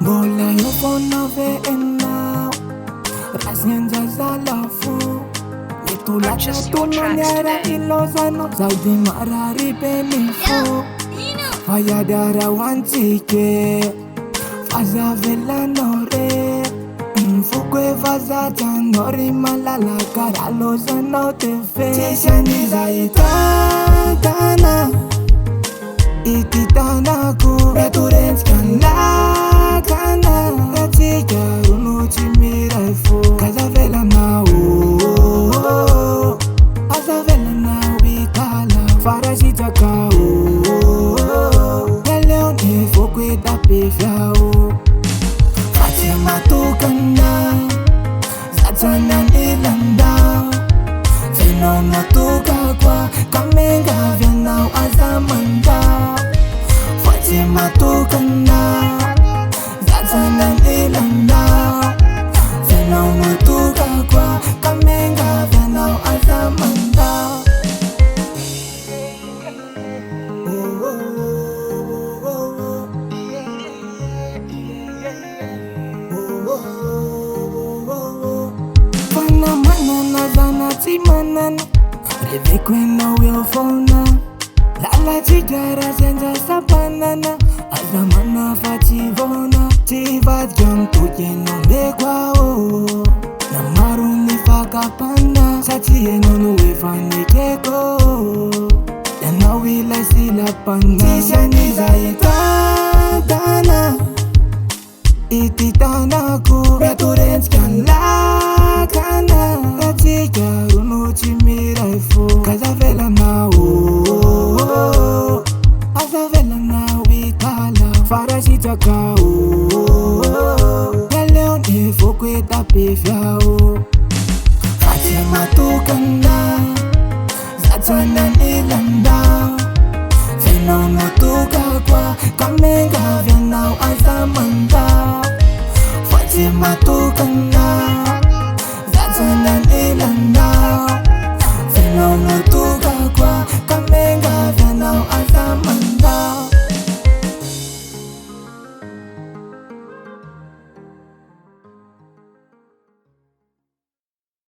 Mbola eo foana ve'enao razianjazalafo mitolatratononyara ilozanao zaho de marary benifo fayadara hoantsike fazavelanao re mifoko e vazajanao ry malalaka raha lozanao tefe tsisy aniza hitatana ity tanako metorentsika lakana atsika rono tsy miray fo kazavelanao azavelanao itala farasitraka eleo ne foko etapefiao fa tsy matokana zatsanan ilandao fenao natoka koa kamengavianao azamandao fa tsy matokana zatsanan ilandao fenao natoka koa kamengavianao azamandao fanamanana zana tsy manana reveko enao eo foana lalatsika razianjasapanana azamana fa tsy vona tsy vadika mitoky enao mekoao na maro ny fakapana satria enao no efa nikeko ianao ilay silapana tsisy aniza hitatana ity tanako metorentsika lakana atsika rono tsy miray fo kazavelanao azavelanao itala farasitraka eleo ne foko etapefiao fa tsy matokana zatsanan ilandao fenao natoka koa kamengavianao azamandao fa tsy matokana zatsanan ilandao fenao natoka koa kamengavianao